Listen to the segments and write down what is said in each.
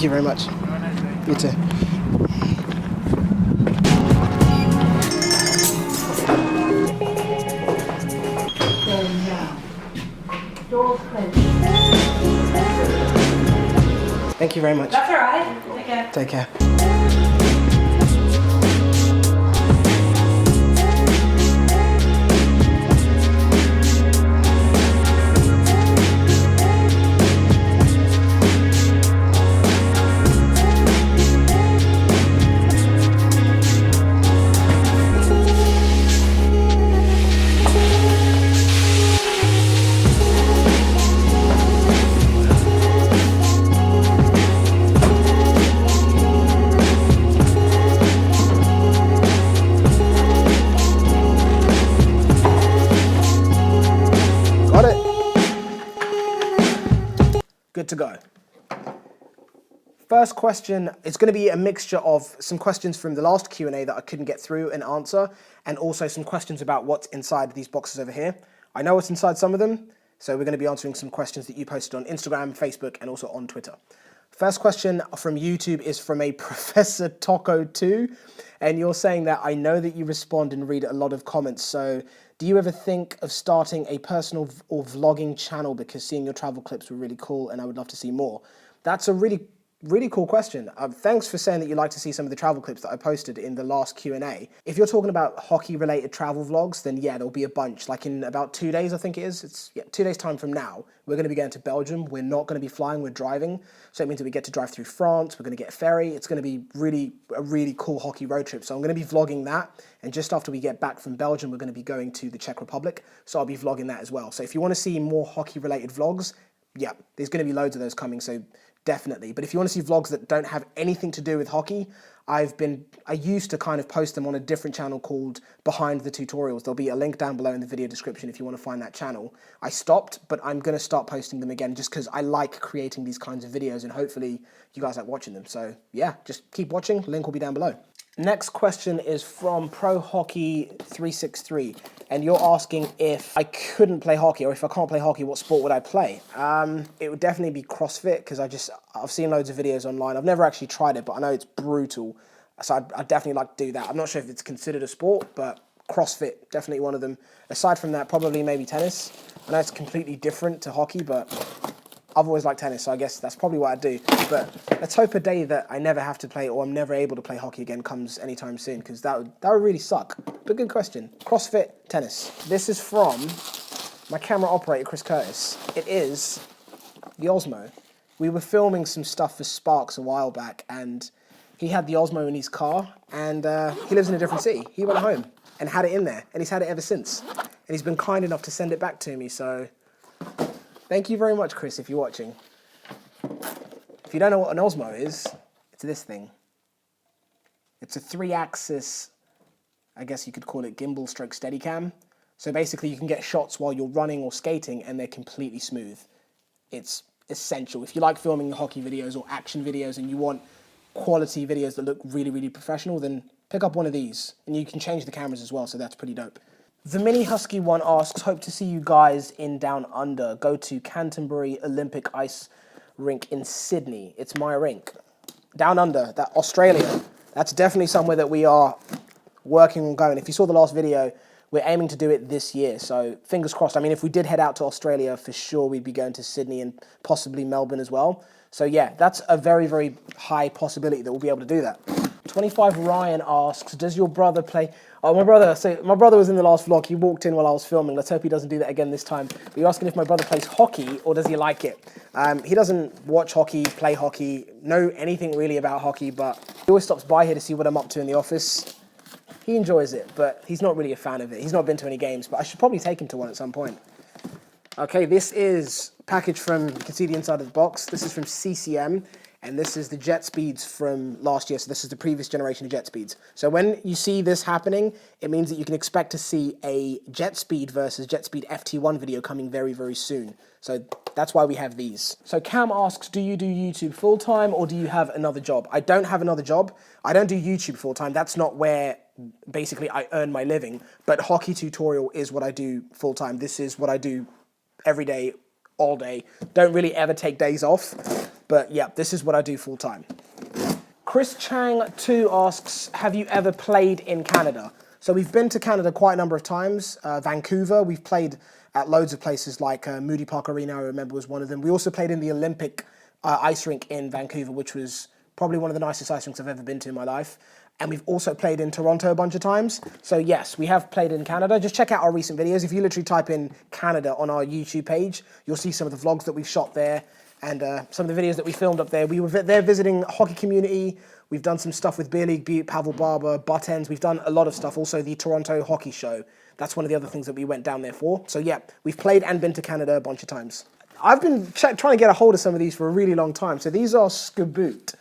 Thank you very much. Have a nice day. You too. Thank you very much. That's all right. Take care. Take care. Got it. Good to go. First question, it's going to be a mixture of some questions from the last Q&A that I couldn't get through and answer, and also some questions about what's inside these boxes over here. I know what's inside some of them, so we're going to be answering some questions that you posted on Instagram, Facebook, and also on Twitter. First question from YouTube is from a Professor Taco 2, and you're saying that I know that you respond and read a lot of comments, so do you ever think of starting a personal or vlogging channel, because seeing your travel clips were really cool and I would love to see more? That's a really cool question. Thanks for saying that you like to see some of the travel clips that I posted in the last Q&A. If you're talking about hockey-related travel vlogs, then yeah, there'll be a bunch. Like in about 2 days, I think it is. It's 2 days time from now. We're going to be going to Belgium. We're not going to be flying, we're driving. So it means that we get to drive through France. We're going to get a ferry. It's going to be a really cool hockey road trip. So I'm going to be vlogging that. And just after we get back from Belgium, we're going to be going to the Czech Republic. So I'll be vlogging that as well. So if you want to see more hockey-related vlogs, yeah, there's going to be loads of those coming. So definitely. But if you want to see vlogs that don't have anything to do with hockey, I used to kind of post them on a different channel called Behind the Tutorials. There'll be a link down below in the video description if you want to find that channel. I stopped, but I'm going to start posting them again just because I like creating these kinds of videos and hopefully you guys like watching them. So yeah, just keep watching. Link will be down below. Next question is from Pro Hockey 363, and you're asking if I couldn't play hockey, or if I can't play hockey, what sport would I play? It would definitely be CrossFit, because I've seen loads of videos online. I've never actually tried it, but I know it's brutal, so I'd definitely like to do that. I'm not sure if it's considered a sport, but CrossFit, definitely one of them. Aside from that, probably maybe tennis. I know it's completely different to hockey, but I've always liked tennis, so I guess that's probably what I'd do. But let's hope a day that I never have to play, or I'm never able to play hockey again, comes anytime soon, because that would really suck. But good question. CrossFit, tennis. This is from my camera operator, Chris Curtis. It is the Osmo. We were filming some stuff for Sparks a while back, and he had the Osmo in his car, and he lives in a different city. He went home and had it in there, and he's had it ever since. And he's been kind enough to send it back to me, so thank you very much, Chris, if you're watching. If you don't know what an Osmo is, it's this thing. It's a 3-axis, I guess you could call it gimbal stroke Steadicam. So basically you can get shots while you're running or skating and they're completely smooth. It's essential. If you like filming hockey videos or action videos and you want quality videos that look really professional, then pick up one of these. And you can change the cameras as well, so that's pretty dope. The Mini Husky one asks, hope to see you guys in Down Under. Go to Canterbury Olympic Ice Rink in Sydney. It's my rink. Down Under, that Australia. That's definitely somewhere that we are working on going. If you saw the last video, we're aiming to do it this year. So fingers crossed. I mean, if we did head out to Australia, for sure we'd be going to Sydney and possibly Melbourne as well. So yeah, that's a very high possibility that we'll be able to do that. 25 Ryan asks, does your brother play... Oh, my brother was in the last vlog. He walked in while I was filming. Let's hope he doesn't do that again this time. But you're asking if my brother plays hockey or does he like it? He doesn't watch hockey, play hockey, know anything really about hockey, but he always stops by here to see what I'm up to in the office. He enjoys it, but he's not really a fan of it. He's not been to any games, but I should probably take him to one at some point. Okay, this is a package from, you can see the inside of the box. This is from CCM. And this is the jet speeds from last year. So this is the previous generation of jet speeds. So when you see this happening, it means that you can expect to see a jet speed versus jet speed FT1 video coming very soon. So that's why we have these. So Cam asks, do you do YouTube full-time or do you have another job? I don't have another job. I don't do YouTube full-time. That's not where basically I earn my living. But hockey tutorial is what I do full-time. This is what I do every day, all day. Don't really ever take days off. But yeah, this is what I do full time. Chris Chang 2 asks, have you ever played in Canada? So we've been to Canada quite a number of times. Vancouver, we've played at loads of places like Moody Park Arena, I remember was one of them. We also played in the Olympic ice rink in Vancouver, which was probably one of the nicest ice rinks I've ever been to in my life. And we've also played in Toronto a bunch of times. So yes, we have played in Canada. Just check out our recent videos. If you literally type in Canada on our YouTube page, you'll see some of the vlogs that we've shot there and some of the videos that we filmed up there. We were there visiting a hockey community. We've done some stuff with Beer League Butte, Pavel Barber, Butt Ends. We've done a lot of stuff. Also the Toronto Hockey Show. That's one of the other things that we went down there for. So yeah, we've played and been to Canada a bunch of times. I've been trying to get a hold of some of these for a really long time. So these are Skaboot.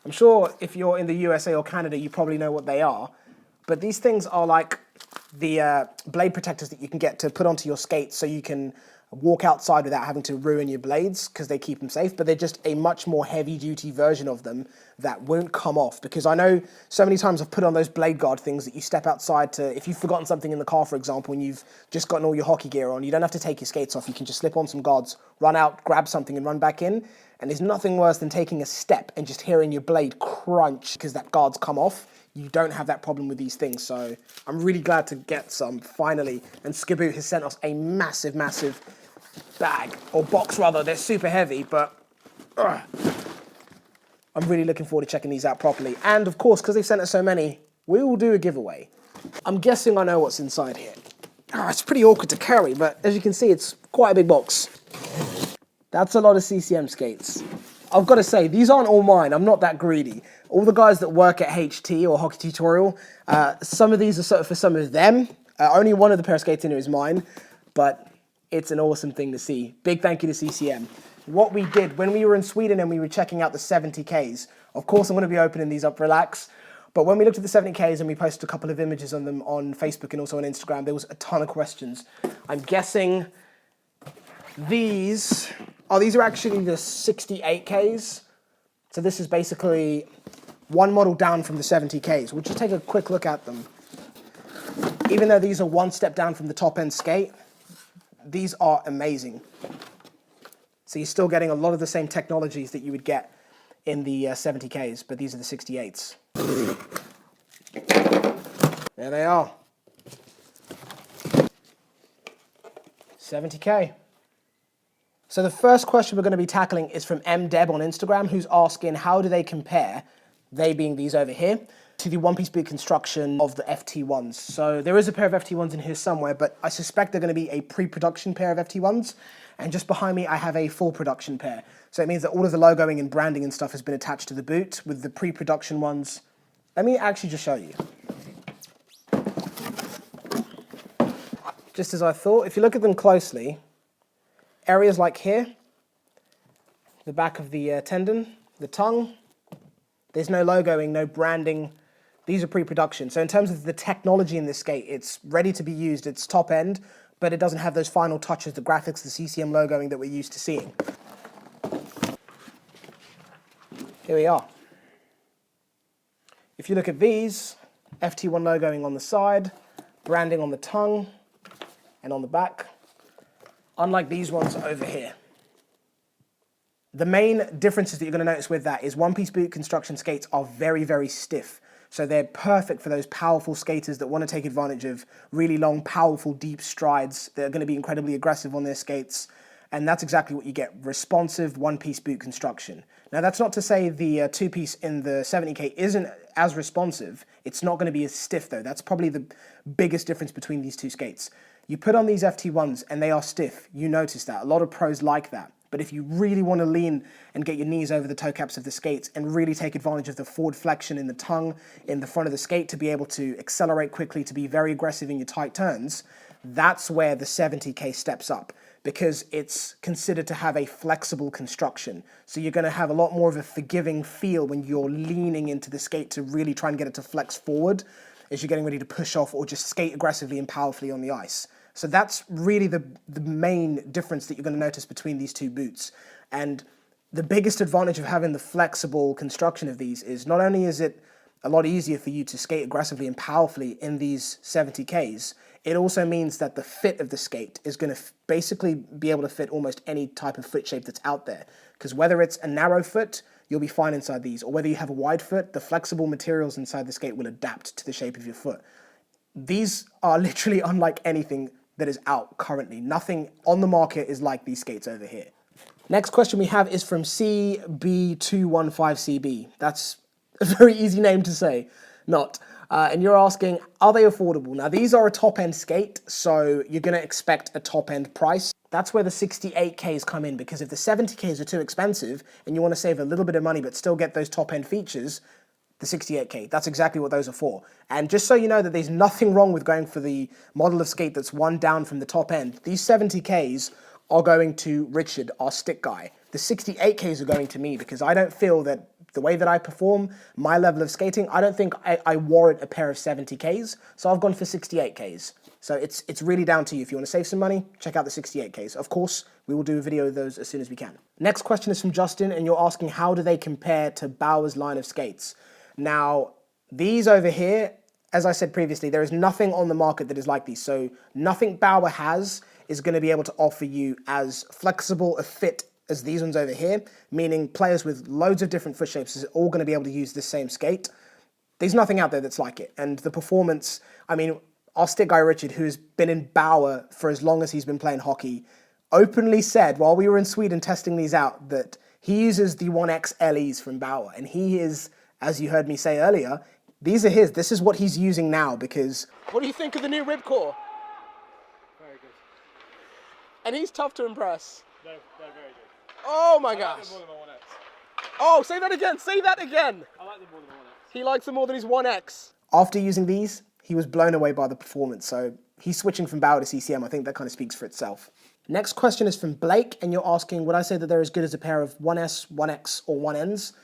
I'm sure if you're in the USA or Canada, you probably know what they are. But these things are like the blade protectors that you can get to put onto your skates so you can walk outside without having to ruin your blades because they keep them safe. But they're just a much more heavy-duty version of them that won't come off. Because I know so many times I've put on those blade guard things that you step outside to, if you've forgotten something in the car, for example, and you've just gotten all your hockey gear on, you don't have to take your skates off. You can just slip on some guards, run out, grab something and run back in. And there's nothing worse than taking a step and just hearing your blade crunch because that guard's come off. You don't have that problem with these things. So I'm really glad to get some finally. And Skaboot has sent us a massive, massive bag, or box rather. They're super heavy, but I'm really looking forward to checking these out properly. And of course, because they've sent us so many, we will do a giveaway. I'm guessing I know what's inside here. It's pretty awkward to carry, but as you can see, it's quite a big box. That's a lot of CCM skates. I've got to say, these aren't all mine. I'm not that greedy. All the guys that work at HT or Hockey Tutorial, some of these are sort of for some of them. Only one of the pair of skates in here is mine, but it's an awesome thing to see. Big thank you to CCM. What we did when we were in Sweden and we were checking out the 70Ks, of course I'm going to be opening these up, relax, but when we looked at the 70Ks and we posted a couple of images on them on Facebook and also on Instagram, there was a ton of questions. I'm guessing these are actually the 68Ks. So this is basically one model down from the 70Ks. We'll just take a quick look at them. Even though these are one step down from the top end skate, these are amazing. So you're still getting a lot of the same technologies that you would get in the 70Ks, but these are the 68s. There they are. 70K. So the first question we're going to be tackling is from MDeb on Instagram, who's asking how do they compare, they being these over here, to the one-piece boot construction of the FT1s. So there is a pair of FT1s in here somewhere, but I suspect they're going to be a pre-production pair of FT1s. And just behind me, I have a full production pair. So it means that all of the logoing and branding and stuff has been attached to the boot with the pre-production ones. Let me actually just show you. Just as I thought, if you look at them closely, areas like here, the back of the tendon, the tongue, there's no logoing, no branding. These are pre-production. So in terms of the technology in this skate, it's ready to be used. It's top end, but it doesn't have those final touches, the graphics, the CCM logoing that we're used to seeing. Here we are. If you look at these, FT1 logoing on the side, branding on the tongue and on the back, unlike these ones over here. The main differences that you're going to notice with that is one-piece boot construction skates are very, very stiff. So they're perfect for those powerful skaters that want to take advantage of really long, powerful, deep strides. They're going to be incredibly aggressive on their skates. And that's exactly what you get, responsive one-piece boot construction. Now that's not to say the two-piece in the 70K isn't as responsive. It's not going to be as stiff though. That's probably the biggest difference between these two skates. You put on these FT1s and they are stiff. You notice that. A lot of pros like that. But if you really want to lean and get your knees over the toe caps of the skates and really take advantage of the forward flexion in the tongue, in the front of the skate to be able to accelerate quickly, to be very aggressive in your tight turns, that's where the 70K steps up because it's considered to have a flexible construction. So you're going to have a lot more of a forgiving feel when you're leaning into the skate to really try and get it to flex forward as you're getting ready to push off or just skate aggressively and powerfully on the ice. So that's really the main difference that you're going to notice between these two boots. And the biggest advantage of having the flexible construction of these is not only is it a lot easier for you to skate aggressively and powerfully in these 70Ks, it also means that the fit of the skate is going to basically be able to fit almost any type of foot shape that's out there. Because whether it's a narrow foot, you'll be fine inside these, or whether you have a wide foot, the flexible materials inside the skate will adapt to the shape of your foot. These are literally unlike anything that is out currently. Nothing on the market is like these skates over here. Next question we have is from CB215CB. That's a very easy name to say, not. And you're asking, are they affordable? Now, these are a top-end skate, so you're going to expect a top-end price. That's where the 68Ks come in, because if the 70Ks are too expensive and you want to save a little bit of money but still get those top-end features, the 68K, that's exactly what those are for. And just so you know that there's nothing wrong with going for the model of skate that's one down from the top end, these 70Ks are going to Richard, our stick guy. The 68Ks are going to me, because I don't feel that the way that I perform, my level of skating, I don't think I warrant a pair of 70Ks, so I've gone for 68Ks. So it's really down to you. If you want to save some money, check out the 68Ks. Of course, we will do a video of those as soon as we can. Next question is from Justin, and you're asking, how do they compare to Bauer's line of skates? Now, these over here, as I said previously, there is nothing on the market that is like these. So nothing Bauer has is going to be able to offer you as flexible a fit as these ones over here, meaning players with loads of different foot shapes are all going to be able to use this same skate. There's nothing out there that's like it. And the performance, I mean, our stick guy Richard, who's been in Bauer for as long as he's been playing hockey, openly said while we were in Sweden testing these out that he uses the 1X LEs from Bauer. And he is, as you heard me say earlier, these are his. This is what he's using now, because... What do you think of the new ribcore? Very good. And he's tough to impress. They're very good. Oh my I gosh. like them more than my 1X. Oh, say that again. Say that again. I like them more than my 1X. He likes them more than his 1X. After using these, he was blown away by the performance. So he's switching from Bauer to CCM. I think that kind of speaks for itself. Next question is from Blake, and you're asking, would I say that they're as good as a pair of 1S, 1X, or 1Ns?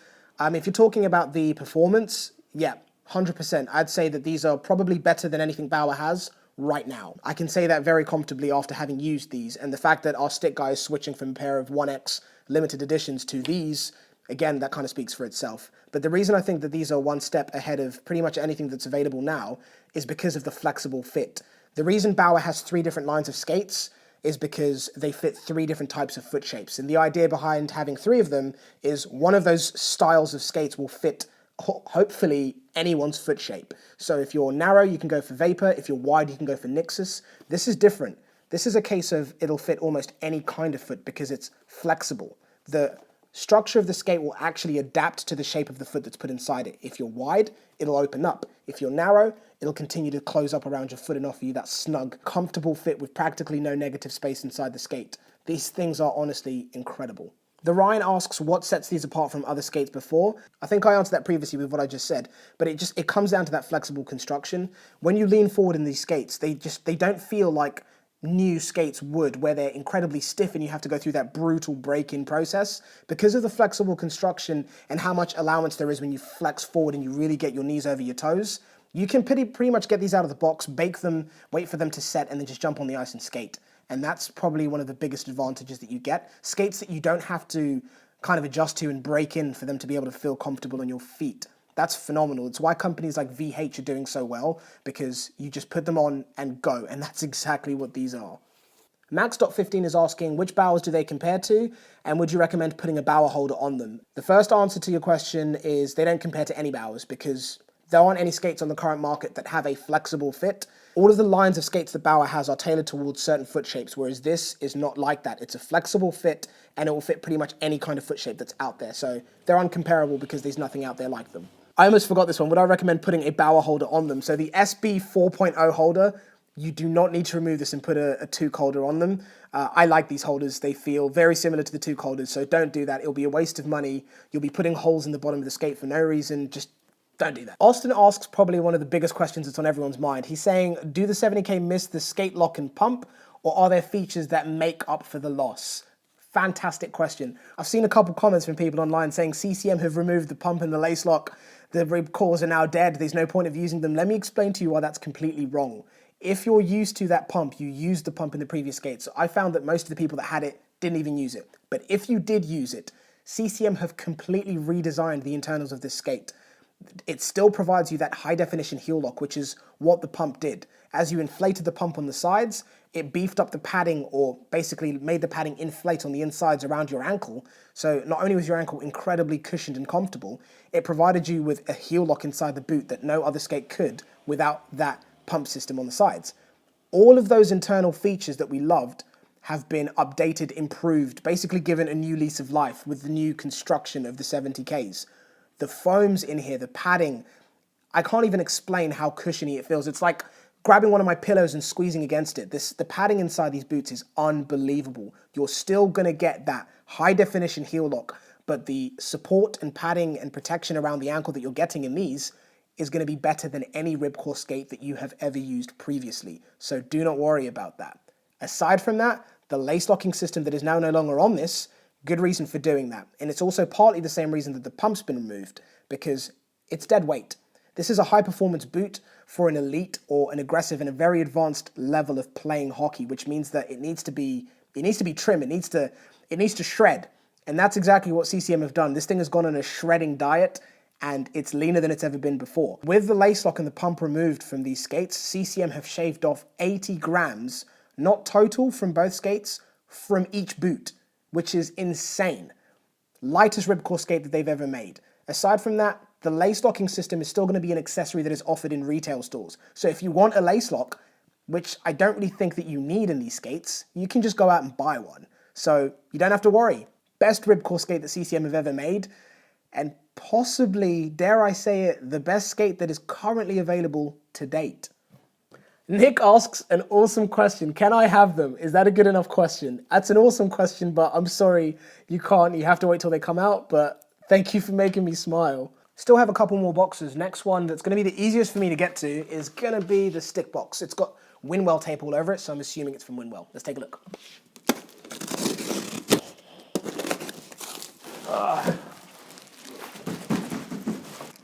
If you're talking about the performance, yeah, 100%. I'd say that these are probably better than anything Bauer has right now. I can say that very comfortably after having used these, and the fact that our stick guy is switching from a pair of 1X limited editions to these, again, that kind of speaks for itself. But the reason I think that these are one step ahead of pretty much anything that's available now is because of the flexible fit. The reason Bauer has 3 different lines of skates is because they fit 3 different types of foot shapes. And the idea behind having 3 of them is one of those styles of skates will fit hopefully anyone's foot shape. So if you're narrow, you can go for Vapor. If you're wide, you can go for Nixus. This is different. This is a case of it'll fit almost any kind of foot because it's flexible. The structure of the skate will actually adapt to the shape of the foot that's put inside it. If you're wide, it'll open up. If you're narrow, it'll continue to close up around your foot and offer you that snug, comfortable fit with practically no negative space inside the skate. These things are honestly incredible. The Ryan asks what sets these apart from other skates before. I think I answered that previously with what I just said, but it comes down to that flexible construction. When you lean forward in these skates, they don't feel like new skates would, where they're incredibly stiff and you have to go through that brutal break-in process. Because of the flexible construction and how much allowance there is when you flex forward and you really get your knees over your toes, you can pretty much get these out of the box, bake them, wait for them to set, and then just jump on the ice and skate. And that's probably one of the biggest advantages that you get. Skates that you don't have to kind of adjust to and break in for them to be able to feel comfortable on your feet. That's phenomenal. It's why companies like VH are doing so well, because you just put them on and go, and that's exactly what these are. Max.15 is asking, which Bauers do they compare to, and would you recommend putting a Bauer holder on them? The first answer to your question is they don't compare to any Bauers, because there aren't any skates on the current market that have a flexible fit. All of the lines of skates that Bauer has are tailored towards certain foot shapes, whereas this is not like that. It's a flexible fit, and it will fit pretty much any kind of foot shape that's out there. So they're uncomparable because there's nothing out there like them. I almost forgot this one. Would I recommend putting a Bauer holder on them? So the SB 4.0 holder, you do not need to remove this and put a Toque holder on them. I like these holders. They feel very similar to the Toque holders, so don't do that. It'll be a waste of money. You'll be putting holes in the bottom of the skate for no reason. Just don't do that. Austin asks probably one of the biggest questions that's on everyone's mind. He's saying, do the 70K miss the skate lock and pump, or are there features that make up for the loss? Fantastic question. I've seen a couple comments from people online saying CCM have removed the pump and the lace lock. The rib cores are now dead. There's no point of using them. Let me explain to you why that's completely wrong. If you're used to that pump, you used the pump in the previous skate. So I found that most of the people that had it didn't even use it. But if you did use it, CCM have completely redesigned the internals of this skate. it still provides you that high definition heel lock, which is what the pump did. As you inflated the pump on the sides, it beefed up the padding, or basically made the padding inflate on the insides around your ankle. So not only was your ankle incredibly cushioned and comfortable, it provided you with a heel lock inside the boot that no other skate could without that pump system on the sides. All of those internal features that we loved have been updated, improved, basically given a new lease of life with the new construction of the 70Ks. The foams in here, the padding, I can't even explain how cushiony it feels. It's like grabbing one of my pillows and squeezing against it. The padding inside these boots is unbelievable. You're still gonna get that high definition heel lock, but the support and padding and protection around the ankle that you're getting in these is gonna be better than any ribcore skate that you have ever used previously. So do not worry about that. Aside from that, the lace locking system that is now no longer on this, good reason for doing that. And it's also partly the same reason that the pump's been removed, because it's dead weight. This is a high performance boot for an elite or an aggressive and a very advanced level of playing hockey, which means that it needs to be trim, it needs to shred. And that's exactly what CCM have done. This thing has gone on a shredding diet, and it's leaner than it's ever been before. With the lace lock and the pump removed from these skates, CCM have shaved off 80 grams, not total from both skates, from each boot, which is insane. Lightest ribcore skate that they've ever made. Aside from that, the lace locking system is still going to be an accessory that is offered in retail stores. So if you want a lace lock, which I don't really think that you need in these skates, you can just go out and buy one. So you don't have to worry. Best ribcore skate that CCM have ever made, and possibly, dare I say it, the best skate that is currently available to date. Nick asks an awesome question. Can I have them? Is that a good enough question? That's an awesome question, but I'm sorry, you can't. You have to wait till they come out, but thank you for making me smile. Still have a couple more boxes. Next one that's gonna be the easiest for me to get to is gonna be the stick box. It's got Winwell tape all over it, so I'm assuming it's from Winwell. Let's take a look.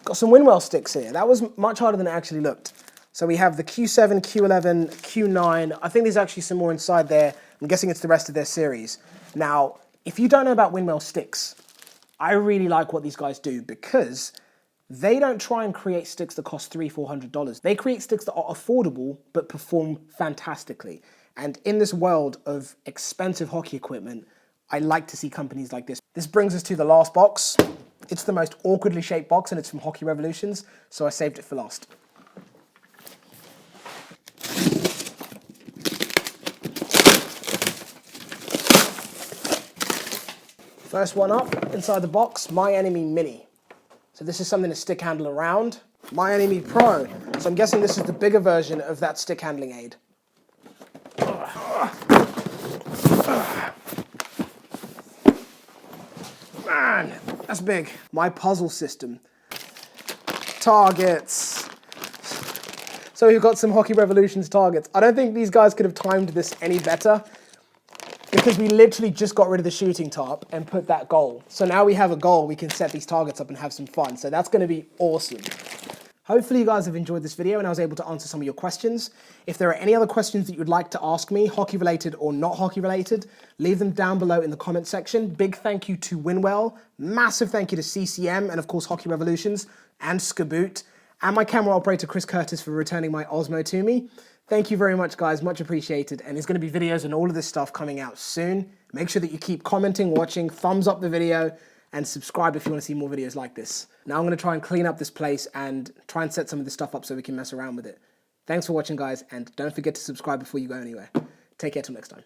Got some Winwell sticks here. That was much harder than it actually looked. So we have the Q7, Q11, Q9. I think there's actually some more inside there. I'm guessing it's the rest of their series. Now, if you don't know about Winwell sticks, I really like what these guys do, because they don't try and create sticks that cost $300, $400. They create sticks that are affordable but perform fantastically. And in this world of expensive hockey equipment, I like to see companies like this. This brings us to the last box. It's the most awkwardly shaped box, and it's from Hockey Revolutions, so I saved it for last. First one up, inside the box, My Enemy Mini. So this is something to stick handle around. My Enemy Pro. So I'm guessing this is the bigger version of that stick handling aid. Man, that's big. My puzzle system. Targets. So we've got some Hockey Revolutions targets. I don't think these guys could have timed this any better, because we literally just got rid of the shooting tarp and put that goal. So now we have a goal, we can set these targets up and have some fun. So that's gonna be awesome. Hopefully you guys have enjoyed this video and I was able to answer some of your questions. If there are any other questions that you'd like to ask me, hockey related or not hockey related, leave them down below in the comment section. Big thank you to Winwell, massive thank you to CCM, and of course Hockey Revolutions, and Skaboot, and my camera operator Chris Curtis for returning my Osmo to me. Thank you very much, guys, much appreciated. And there's gonna be videos and all of this stuff coming out soon. Make sure that you keep commenting, watching, thumbs up the video, and subscribe if you wanna see more videos like this. Now I'm gonna try and clean up this place and try and set some of this stuff up so we can mess around with it. Thanks for watching, guys, and don't forget to subscribe before you go anywhere. Take care till next time.